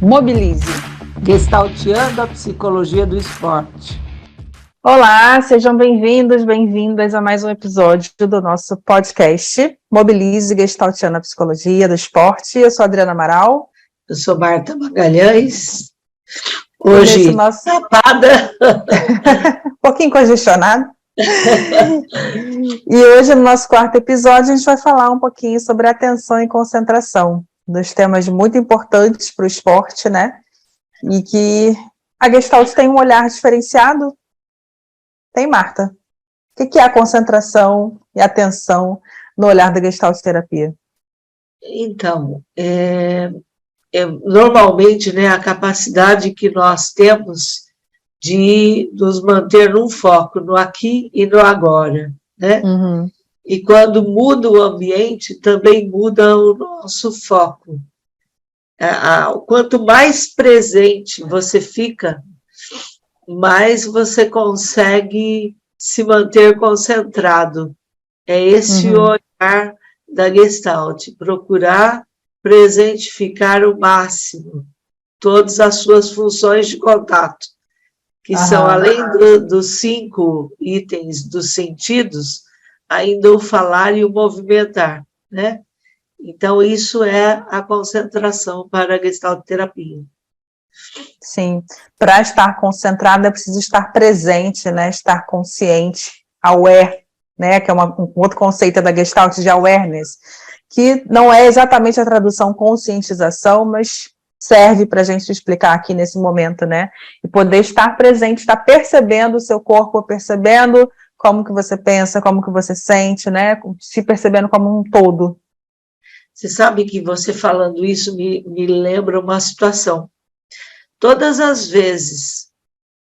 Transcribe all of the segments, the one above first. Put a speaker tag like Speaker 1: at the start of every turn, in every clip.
Speaker 1: Mobilize.
Speaker 2: Gestalteando a psicologia do esporte.
Speaker 1: Olá, sejam bem-vindos, bem-vindas a mais um episódio do nosso podcast Mobilize, Gestalteando a Psicologia do Esporte. Eu sou a Adriana Amaral.
Speaker 2: Eu sou Marta Magalhães. Hoje, tapada.
Speaker 1: Um pouquinho congestionado. E hoje, no nosso quarto episódio, a gente vai falar um pouquinho sobre atenção e concentração, dos temas muito importantes para o esporte, né? E que a Gestalt tem um olhar diferenciado. Tem, Marta? O que é a concentração e atenção no olhar da Gestalt terapia?
Speaker 2: Então, normalmente, né, a capacidade que nós temos de nos manter num foco, no aqui e no agora, né?
Speaker 1: Uhum.
Speaker 2: E quando muda o ambiente, também muda o nosso foco. Quanto mais presente você fica, mais você consegue se manter concentrado. É esse olhar da Gestalt, procurar presentificar o máximo todas as suas funções de contato, que são, além dos 5 itens dos sentidos, ainda o falar e o movimentar, né? Então, isso é a concentração para a Gestalt terapia.
Speaker 1: Sim, para estar concentrada é preciso estar presente, né? Estar consciente, aware, né? Que é um outro conceito da Gestalt de awareness, que não é exatamente a tradução conscientização, mas serve para a gente explicar aqui nesse momento, né? E poder estar presente, estar percebendo o seu corpo, percebendo como que você pensa, como que você sente, né? Se percebendo como um todo.
Speaker 2: Você sabe que você falando isso me lembra uma situação. Todas as vezes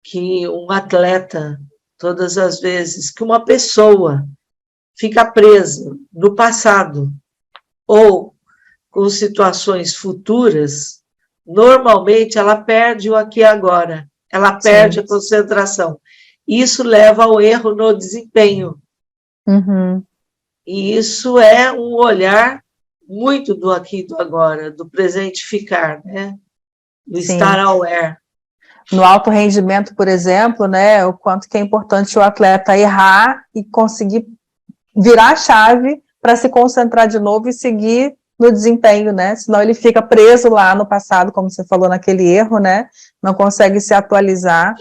Speaker 2: que um atleta, todas as vezes que uma pessoa fica presa no passado ou com situações futuras, normalmente ela perde o aqui e agora, ela perde a concentração. Isso leva ao erro no desempenho. E isso é um olhar muito do aqui e do agora, do presentificar, né? Do estar aware.
Speaker 1: No alto rendimento, por exemplo, né, o quanto que é importante o atleta errar e conseguir virar a chave para se concentrar de novo e seguir no desempenho, né? Senão ele fica preso lá no passado, como você falou, naquele erro, né? Não consegue se atualizar.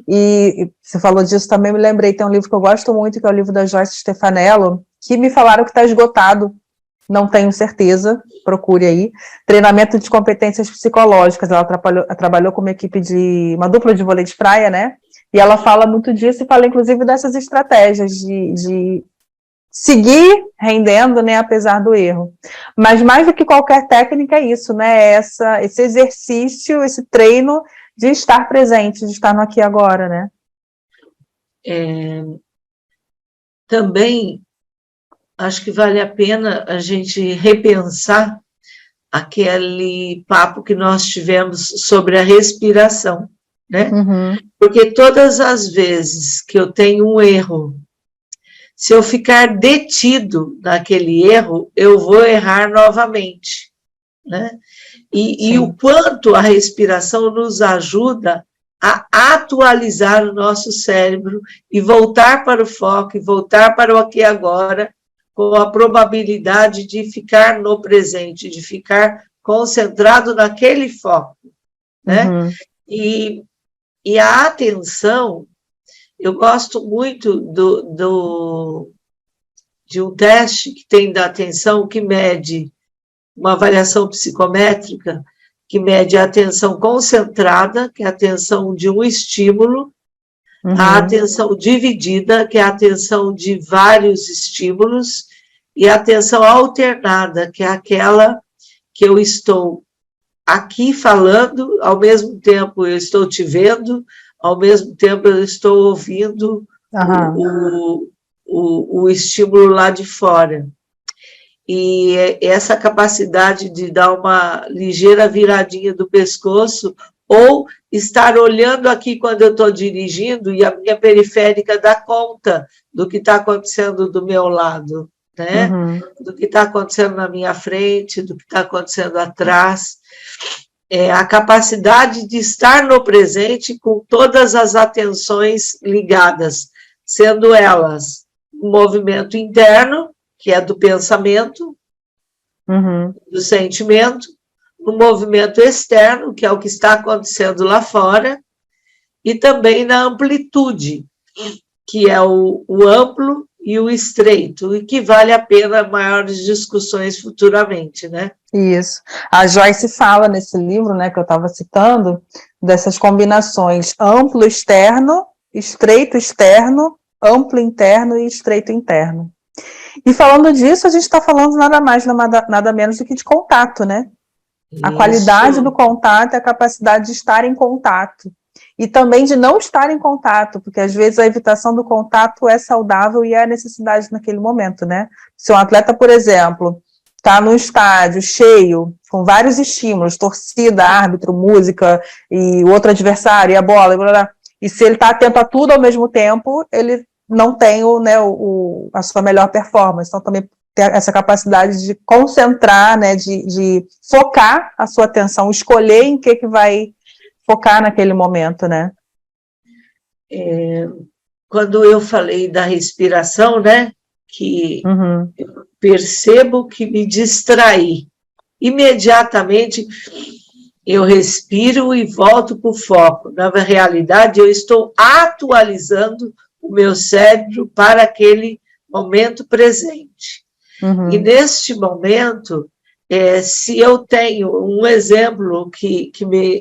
Speaker 1: E você falou disso também, me lembrei, tem um livro que eu gosto muito, que é o livro da Joyce Stefanello, que me falaram que está esgotado. Não tenho certeza, procure aí. Treinamento de competências psicológicas. Ela trabalhou com uma equipe uma dupla de vôlei de praia, né? E ela fala muito disso e fala, inclusive, dessas estratégias de seguir rendendo, né, apesar do erro. Mas mais do que qualquer técnica é isso, né? Esse exercício, esse treino de estar presente, de estar no aqui e agora, né?
Speaker 2: Também acho que vale a pena a gente repensar aquele papo que nós tivemos sobre a respiração, né? Porque todas as vezes que eu tenho um erro, se eu ficar detido naquele erro, eu vou errar novamente, né? E o quanto a respiração nos ajuda a atualizar o nosso cérebro e voltar para o foco, e voltar para o aqui e agora, com a probabilidade de ficar no presente, de ficar concentrado naquele foco, né? E a atenção, eu gosto muito de um teste que tem da atenção, que mede uma avaliação psicométrica, que mede a atenção concentrada, que é a atenção de um estímulo, a atenção dividida, que é a atenção de vários estímulos, e a atenção alternada, que é aquela que eu estou aqui falando, ao mesmo tempo eu estou te vendo, ao mesmo tempo eu estou ouvindo o estímulo lá de fora. E essa capacidade de dar uma ligeira viradinha do pescoço, ou estar olhando aqui quando eu estou dirigindo e a minha periférica dá conta do que está acontecendo do meu lado, né? Do que está acontecendo na minha frente, do que está acontecendo atrás. é a capacidade de estar no presente com todas as atenções ligadas, sendo elas o movimento interno, que é do pensamento, do sentimento, o movimento externo, que é o que está acontecendo lá fora, e também na amplitude, que é o amplo e o estreito, e que vale a pena maiores discussões futuramente, né?
Speaker 1: Isso. A Joyce fala nesse livro, né, que eu estava citando, dessas combinações amplo externo, estreito externo, amplo interno e estreito interno. E falando disso, a gente está falando nada mais, nada menos do que de contato, né? A qualidade do contato é a capacidade de estar em contato. E também de não estar em contato, porque às vezes a evitação do contato é saudável e é a necessidade naquele momento, né? Se um atleta, por exemplo, está num estádio cheio, com vários estímulos, torcida, árbitro, música, e o outro adversário, e a bola, e blá, blá, e se ele está atento a tudo ao mesmo tempo, ele não tem a sua melhor performance. Então, também ter essa capacidade de concentrar, né, de focar a sua atenção, escolher em que vai focar naquele momento, né?
Speaker 2: Quando eu falei da respiração, né, que eu percebo que me distraí, imediatamente eu respiro e volto para o foco. Na realidade, eu estou atualizando o meu cérebro para aquele momento presente. E neste momento, se eu tenho um exemplo que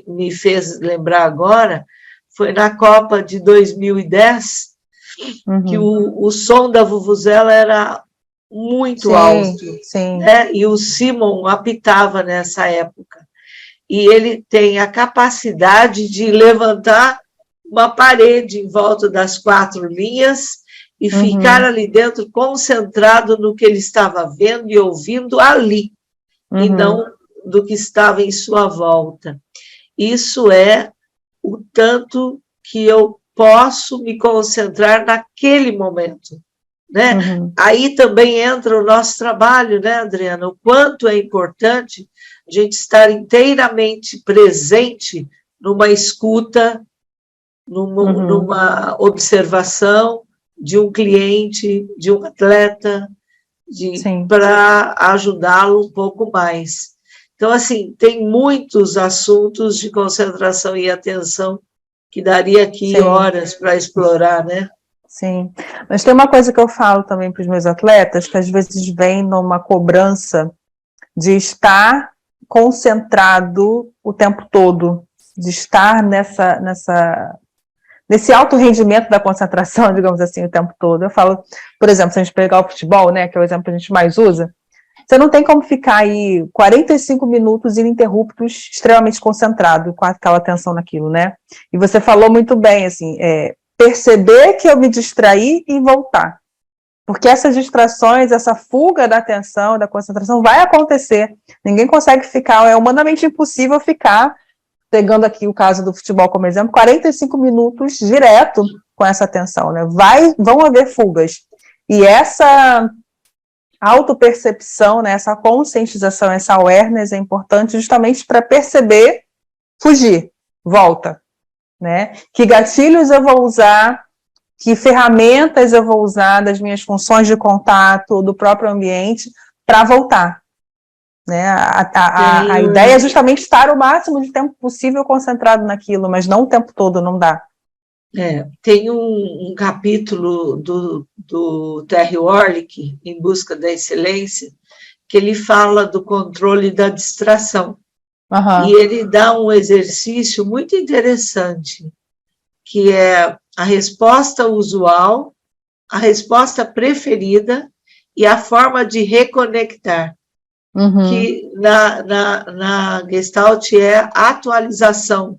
Speaker 2: me fez lembrar agora, foi na Copa de 2010, que o som da vuvuzela era muito alto, né? E o Simon apitava nessa época. E ele tem a capacidade de levantar uma parede em volta das 4 linhas e ficar ali dentro concentrado no que ele estava vendo e ouvindo ali, e não do que estava em sua volta. Isso é o tanto que eu posso me concentrar naquele momento, né? Aí também entra o nosso trabalho, né, Adriana? O quanto é importante a gente estar inteiramente presente numa escuta, numa observação de um cliente, de um atleta, para ajudá-lo um pouco mais. Então, assim, tem muitos assuntos de concentração e atenção que daria aqui horas para explorar, né?
Speaker 1: Sim, mas tem uma coisa que eu falo também para os meus atletas, que às vezes vem numa cobrança de estar concentrado o tempo todo, de estar nesse alto rendimento da concentração, digamos assim, o tempo todo. Eu falo, por exemplo, se a gente pegar o futebol, né, que é o exemplo que a gente mais usa, você não tem como ficar aí 45 minutos ininterruptos, extremamente concentrado, com aquela atenção naquilo, né? E você falou muito bem, assim, perceber que eu me distraí e voltar. Porque essas distrações, essa fuga da atenção, da concentração, vai acontecer. Ninguém consegue ficar, é humanamente impossível ficar, pegando aqui o caso do futebol como exemplo, 45 minutos direto com essa atenção, né? Vão haver fugas. E essa autopercepção, né, essa conscientização, essa awareness é importante justamente para perceber, fugir, volta, né? Que gatilhos eu vou usar, que ferramentas eu vou usar das minhas funções de contato, do próprio ambiente, para voltar. Né? A ideia é justamente estar o máximo de tempo possível concentrado naquilo, mas não o tempo todo, não dá.
Speaker 2: Tem um capítulo do Terry Warlick, Em Busca da Excelência, que ele fala do controle da distração. E ele dá um exercício muito interessante, que é a resposta usual, a resposta preferida e a forma de reconectar. Que na Gestalt é a atualização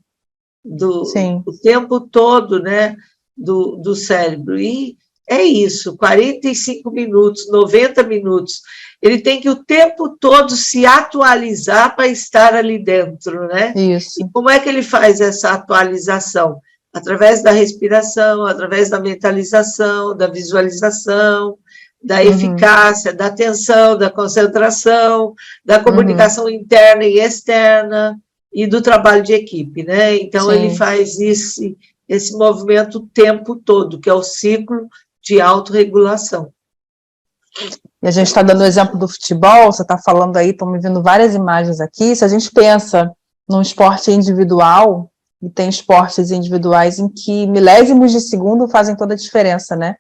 Speaker 2: o tempo todo, né, do cérebro. E é isso, 45 minutos, 90 minutos. Ele tem que o tempo todo se atualizar para estar ali dentro, né?
Speaker 1: Isso.
Speaker 2: E como é que ele faz essa atualização? Através da respiração, através da mentalização, da visualização, da eficácia, da atenção, da concentração, da comunicação interna e externa. e do trabalho de equipe, né? Então,
Speaker 1: Sim.
Speaker 2: ele faz esse movimento o tempo todo, que é o ciclo de autorregulação.
Speaker 1: E a gente está dando o exemplo do futebol, você está falando aí, estão me vindo várias imagens aqui. Se a gente pensa num esporte individual, e tem esportes individuais em que milésimos de segundo fazem toda a diferença, né?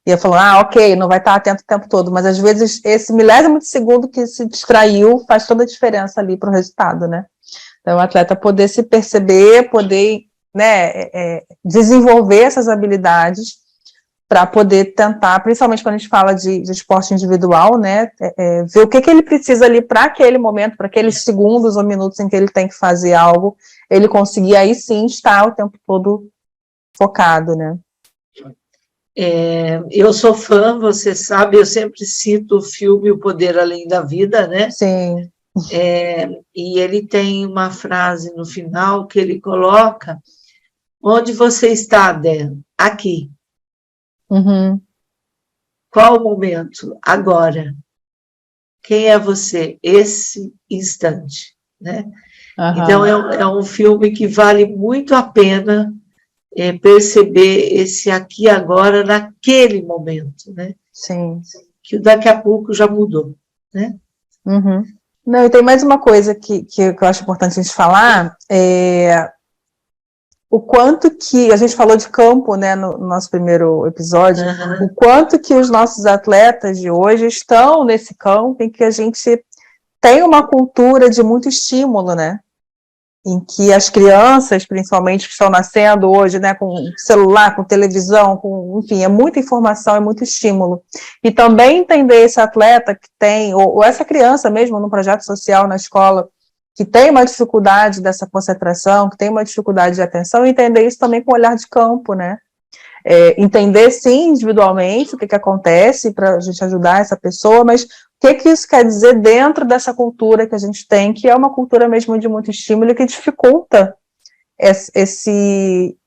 Speaker 1: E eu falo, ok, não vai estar atento o tempo todo, mas às vezes esse milésimo de segundo que se distraiu faz toda a diferença ali para o resultado, né? Então, o atleta poder se perceber, poder, né, desenvolver essas habilidades para poder tentar, principalmente quando a gente fala de esporte individual, né, ver o que ele precisa ali para aquele momento, para aqueles segundos ou minutos em que ele tem que fazer algo, ele conseguir aí sim estar o tempo todo focado, né.
Speaker 2: Eu sou fã, você sabe, eu sempre cito o filme O Poder Além da Vida, né?
Speaker 1: Sim.
Speaker 2: E ele tem uma frase no final que ele coloca: onde você está, Dan? Aqui.
Speaker 1: Uhum.
Speaker 2: Qual o momento? Agora. Quem é você? Esse instante, né?
Speaker 1: Uhum.
Speaker 2: Então, é um filme que vale muito a pena perceber esse aqui agora naquele momento, né?
Speaker 1: Sim.
Speaker 2: Que daqui a pouco já mudou, né?
Speaker 1: Uhum. Não, e tem mais uma coisa que eu acho importante a gente falar, o quanto que, a gente falou de campo, né, no nosso primeiro episódio, o quanto que os nossos atletas de hoje estão nesse campo em que a gente tem uma cultura de muito estímulo, né, em que as crianças, principalmente, que estão nascendo hoje, né, com celular, com televisão, enfim, é muita informação, é muito estímulo. E também entender esse atleta que tem, ou essa criança mesmo, num projeto social na escola, que tem uma dificuldade dessa concentração, que tem uma dificuldade de atenção, e entender isso também com o olhar de campo, né? Entender, sim, individualmente o que acontece para a gente ajudar essa pessoa, mas o que isso quer dizer dentro dessa cultura que a gente tem, que é uma cultura mesmo de muito estímulo e que dificulta esse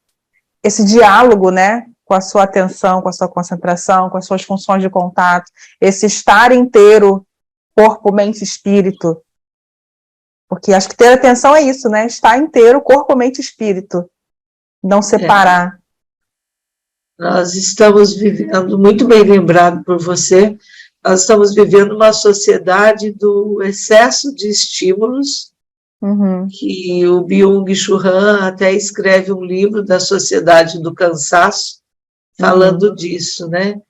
Speaker 1: diálogo, né, com a sua atenção, com a sua concentração, com as suas funções de contato, esse estar inteiro, corpo, mente, espírito. Porque acho que ter atenção é isso, né, estar inteiro, corpo, mente, espírito. Não separar.
Speaker 2: Nós estamos vivendo, muito bem lembrado por você, nós estamos vivendo uma sociedade do excesso de estímulos, que o Byung-Chul Han até escreve um livro da Sociedade do Cansaço, falando disso, né?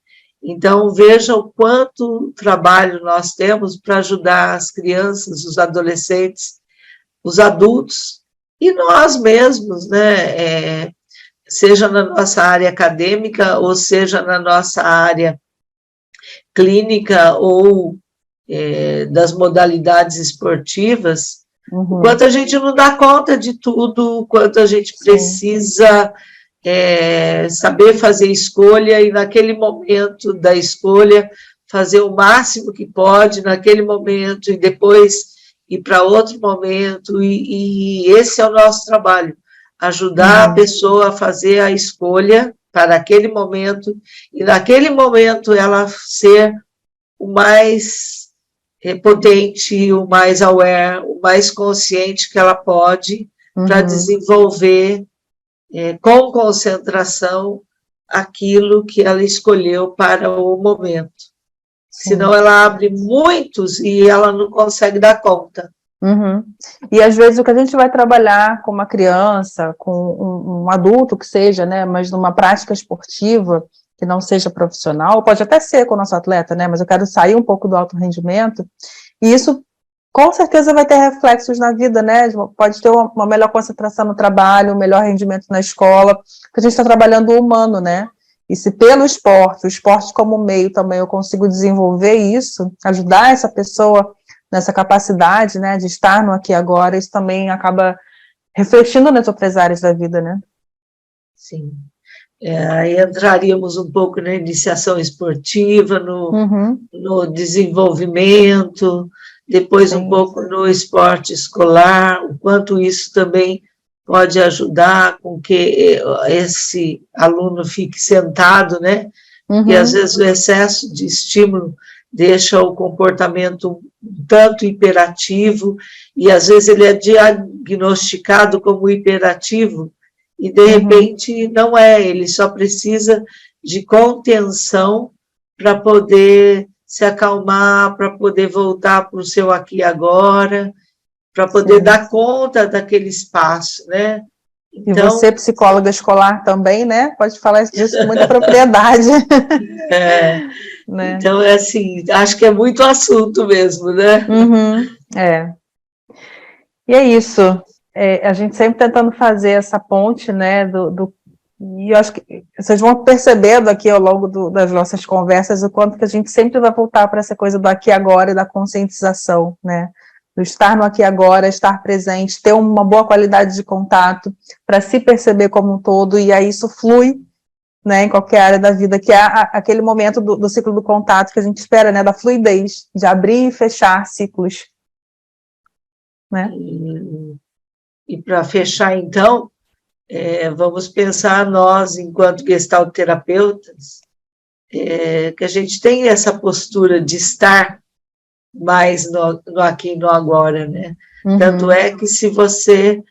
Speaker 2: Então, veja o quanto trabalho nós temos para ajudar as crianças, os adolescentes, os adultos, e nós mesmos, né? Seja na nossa área acadêmica, ou seja na nossa área clínica, ou das modalidades esportivas, o quanto a gente não dá conta de tudo, o quanto a gente precisa saber fazer escolha, e naquele momento da escolha, fazer o máximo que pode naquele momento, e depois ir para outro momento, e esse é o nosso trabalho, ajudar a pessoa a fazer a escolha para aquele momento, e naquele momento ela ser o mais potente, o mais aware, o mais consciente que ela pode, para desenvolver com concentração aquilo que ela escolheu para o momento. Senão ela abre muitos e ela não consegue dar conta.
Speaker 1: E às vezes o que a gente vai trabalhar com uma criança, com um adulto que seja, né, mas numa prática esportiva que não seja profissional, pode até ser com o nosso atleta, né, mas eu quero sair um pouco do alto rendimento, e isso com certeza vai ter reflexos na vida, né, pode ter uma melhor concentração no trabalho, um melhor rendimento na escola, porque a gente está trabalhando o humano, né, e se pelo esporte, o esporte como meio também eu consigo desenvolver isso, ajudar essa pessoa nessa capacidade, né, de estar no aqui e agora, isso também acaba refletindo nas outras áreas da vida, né?
Speaker 2: Sim. Aí entraríamos um pouco na iniciação esportiva, no desenvolvimento, depois um pouco no esporte escolar, o quanto isso também pode ajudar com que esse aluno fique sentado, né? E às vezes o excesso de estímulo deixa o comportamento um tanto hiperativo, e às vezes ele é diagnosticado como hiperativo, e de repente não é, ele só precisa de contenção para poder se acalmar, para poder voltar para o seu aqui e agora, para poder dar conta daquele espaço, né?
Speaker 1: Então, e você, psicóloga escolar também, né? Pode falar disso com muita propriedade.
Speaker 2: Né? Então, é assim, acho que é muito assunto mesmo, né?
Speaker 1: E é isso. A gente sempre tentando fazer essa ponte, né? E eu acho que vocês vão percebendo aqui ao longo das nossas conversas o quanto que a gente sempre vai voltar para essa coisa do aqui e agora e da conscientização, né? Do estar no aqui e agora, estar presente, ter uma boa qualidade de contato para se perceber como um todo, e aí isso flui, né, em qualquer área da vida, que é aquele momento do ciclo do contato que a gente espera, né, da fluidez, de abrir e fechar ciclos. Né?
Speaker 2: E para fechar, então, vamos pensar nós, enquanto gestalt terapeutas, que a gente tem essa postura de estar mais no aqui e no agora, né? Tanto é que se você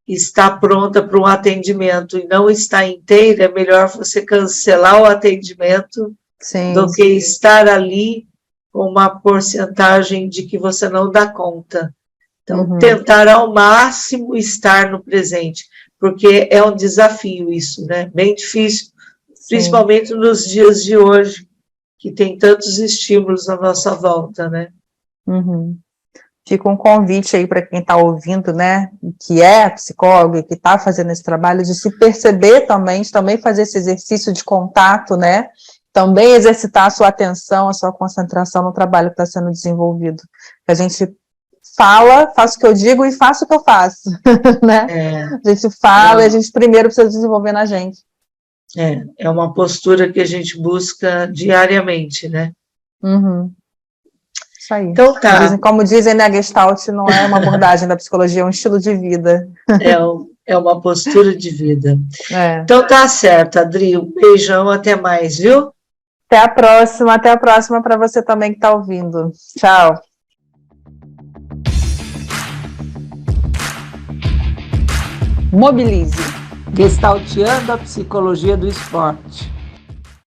Speaker 2: está pronta para um atendimento e não está inteira, é melhor você cancelar o atendimento do que estar ali com uma porcentagem de que você não dá conta. Então, tentar ao máximo estar no presente, porque é um desafio isso, né? Bem difícil, principalmente nos dias de hoje, que tem tantos estímulos à nossa volta, né?
Speaker 1: Fica um convite aí para quem está ouvindo, né, que é psicólogo e que está fazendo esse trabalho, de se perceber também, de também fazer esse exercício de contato, né, também exercitar a sua atenção, a sua concentração no trabalho que está sendo desenvolvido. A gente faço o que eu digo e faço o que eu faço, né? A gente fala e a gente primeiro precisa desenvolver na gente.
Speaker 2: É uma postura que a gente busca diariamente, né?
Speaker 1: Isso aí.
Speaker 2: Então tá.
Speaker 1: Como dizem, né, a Gestalt não é uma abordagem da psicologia, é um estilo de vida.
Speaker 2: É uma postura de vida. Então tá certo, Adri, um beijão, até mais, viu?
Speaker 1: Até a próxima para você também que está ouvindo. Tchau. Mobilize.
Speaker 2: Gestalteando a psicologia do esporte.